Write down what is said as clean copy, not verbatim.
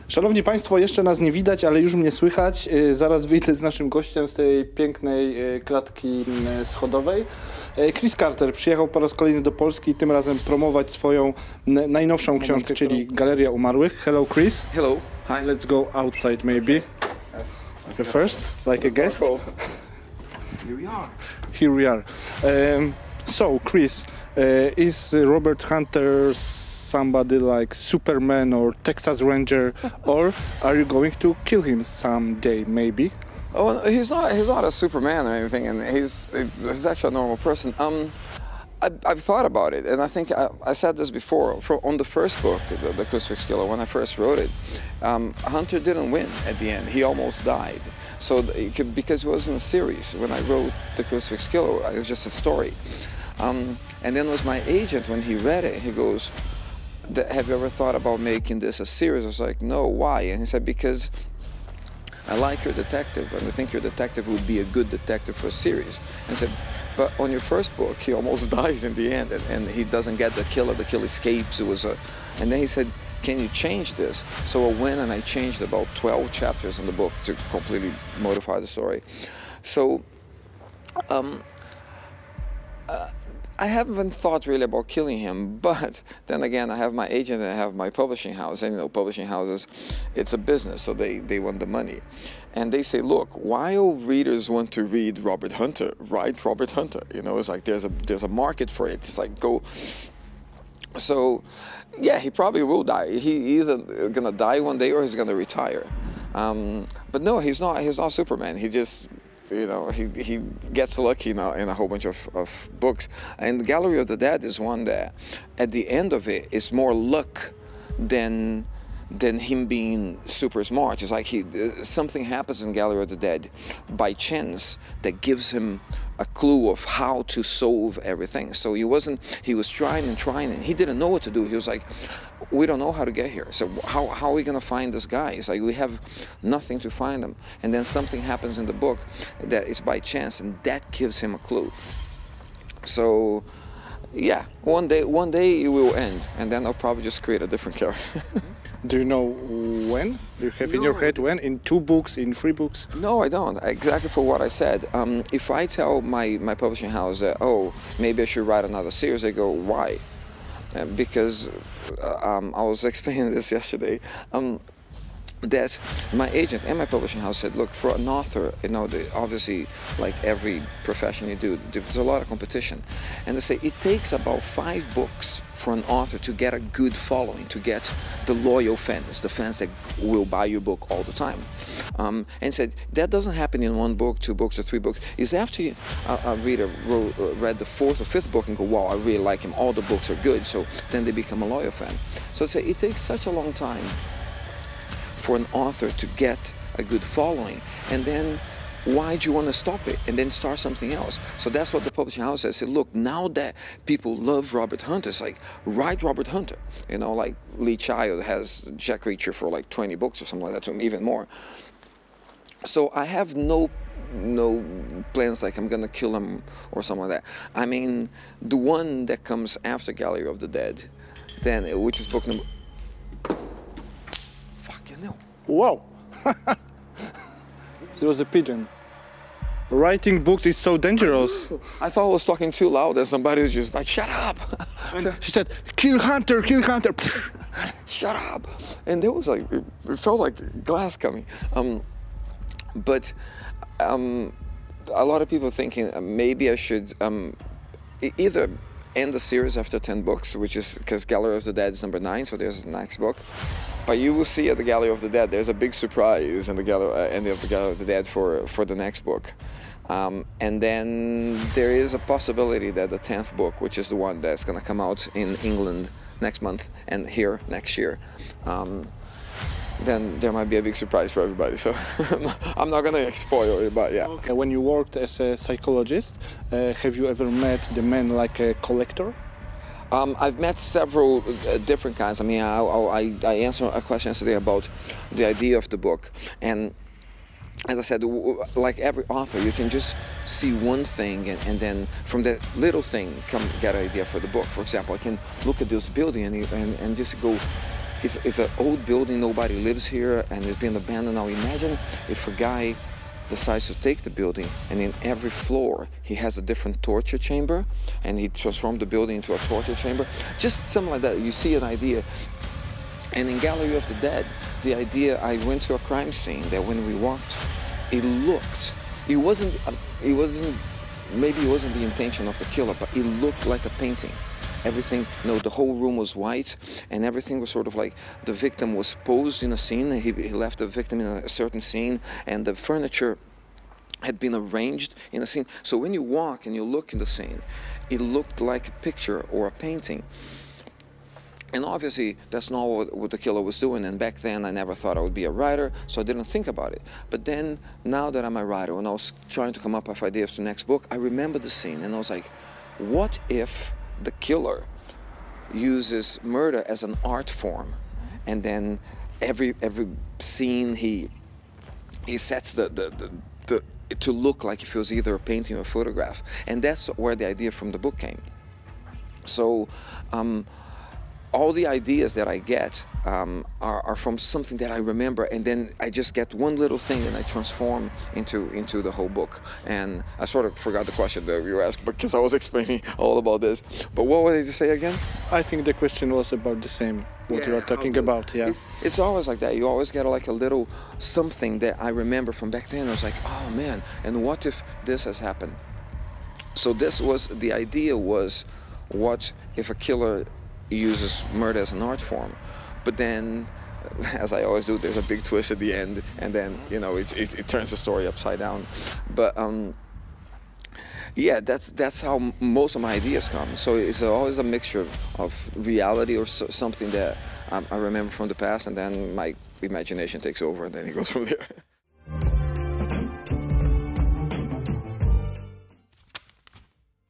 Szanowni Państwo, jeszcze nas nie widać, ale już mnie słychać. Zaraz wyjdę z naszym gościem z tej pięknej klatki schodowej. Chris Carter przyjechał po raz kolejny do Polski, tym razem promować swoją najnowszą książkę, czyli Galeria Umarłych. Hello, Chris. Hello. Hi. Let's go outside, maybe. Yes. The first, like a guest. Here we are. Here we are. So, Chris, is Robert Hunter somebody like Superman or Texas Ranger, or are you going to kill him someday, maybe? Oh, he's not a Superman or anything, and he's actually a normal person. I've thought about it, and I think I said this before. On the first book, the Crucifix Killer, when I first wrote it, Hunter didn't win at the end. He almost died. So because it wasn't a series, when I wrote the Crucifix Killer, it was just a story. And then it was my agent, when he read it, he goes, have you ever thought about making this a series? I was like, no, why? And he said, because I like your detective, and I think your detective would be a good detective for a series. And I said, but on your first book, he almost dies in the end, and he doesn't get the kill escapes. It was and then he said, can you change this? So I went and I changed about 12 chapters in the book to completely modify the story. So I haven't thought really about killing him, but then again, I have my agent and I have my publishing house. And you know, publishing houses, it's a business, so they want the money. And they say, look, while readers want to read Robert Hunter, write Robert Hunter. You know, it's like there's a market for it. It's like go. So, yeah, he probably will die. He either gonna die one day or he's gonna retire. But no, he's not Superman. He just, you know, he gets lucky now in a whole bunch of books. And the Gallery of the Dead is one that, at the end of it, is more luck than him being super smart. It's like something happens in Gallery of the Dead by chance that gives him a clue of how to solve everything. So he was trying and he didn't know what to do. He was like, we don't know how to get here. So how are we gonna find this guy? It's like we have nothing to find him. And then something happens in the book that is by chance, and that gives him a clue. So yeah, one day it will end, and then I'll probably just create a different character. Do you know when? Do you have in your head when? In 2 books, in 3 books? No, I don't. Exactly for what I said. If I tell my publishing house that, oh, maybe I should write another series, they go, why? Because I was explaining this yesterday. That my agent and my publishing house said, look, for an author, you know, obviously, like every profession you do, there's a lot of competition. And they say it takes about 5 books for an author to get a good following, to get the loyal fans, the fans that will buy your book all the time. And said that doesn't happen in 1 book, 2 books, or 3 books. It's after a reader read the 4th or 5th book and go, wow, I really like him, all the books are good, so then they become a loyal fan. So they say it takes such a long time for an author to get a good following, and then why do you want to stop it and then start something else? So that's what the publishing house says. Said, look, now that people love Robert Hunter, it's like, write Robert Hunter. You know, like Lee Child has Jack Reacher for like 20 books or something like that, even more. So I have no plans like I'm gonna kill him or something like that. I mean, the one that comes after Gallery of the Dead, then, which is book number... Wow! It was a pigeon. Writing books is so dangerous. I thought I was talking too loud and somebody was just like, shut up! And she said, kill Hunter, kill Hunter! Shut up! And there was like, it felt like glass coming. But a lot of people thinking maybe I should either end the series after 10 books, which is because Gallery of the Dead is number 9, so there's the next book. But you will see at the Gallery of the Dead, there's a big surprise in the end of the Gallery of the Dead for the next book. And then there is a possibility that the 10th book, which is the one that's going to come out in England next month and here next year, then there might be a big surprise for everybody. So I'm not going to spoil it, but yeah. Okay. When you worked as a psychologist, have you ever met the man like a collector? I've met several different kinds. I mean, I answered a question yesterday about the idea of the book. And as I said, like every author, you can just see one thing and then from that little thing get an idea for the book. For example, I can look at this building and just go, it's an old building, nobody lives here, and it's been abandoned. Now imagine if a guy decides to take the building, and in every floor he has a different torture chamber, and he transformed the building into a torture chamber. Just something like that. You see an idea. And in Gallery of the Dead, the idea, I went to a crime scene that when we walked, it wasn't maybe it wasn't the intention of the killer, but it looked like a painting. Everything, the whole room was white, and everything was sort of like the victim was posed in a scene. He left the victim in a certain scene, and the furniture had been arranged in a scene. So when you walk and you look in the scene, it looked like a picture or a painting. And obviously, that's not what the killer was doing. And back then, I never thought I would be a writer, so I didn't think about it. But then, now that I'm a writer, and I was trying to come up with ideas for the next book, I remember the scene, and I was like, what if the killer uses murder as an art form, and then every scene he sets to look like if it was either a painting or a photograph, and that's where the idea from the book came. So all the ideas that I get are from something that I remember, and then I just get one little thing and I transform into the whole book. And I sort of forgot the question that you asked because I was explaining all about this. But what were they to say again? I think the question was about the same, what you are talking about, yeah. It's always like that. You always get like a little something that I remember from back then. I was like, oh man, and what if this has happened? So the idea was, what if a killer uses murder as an art form? But then, as I always do, there's a big twist at the end, and then it turns the story upside down. But yeah, that's how most of my ideas come. So it's always a mixture of reality or something that I remember from the past, and then my imagination takes over, and then it goes from there.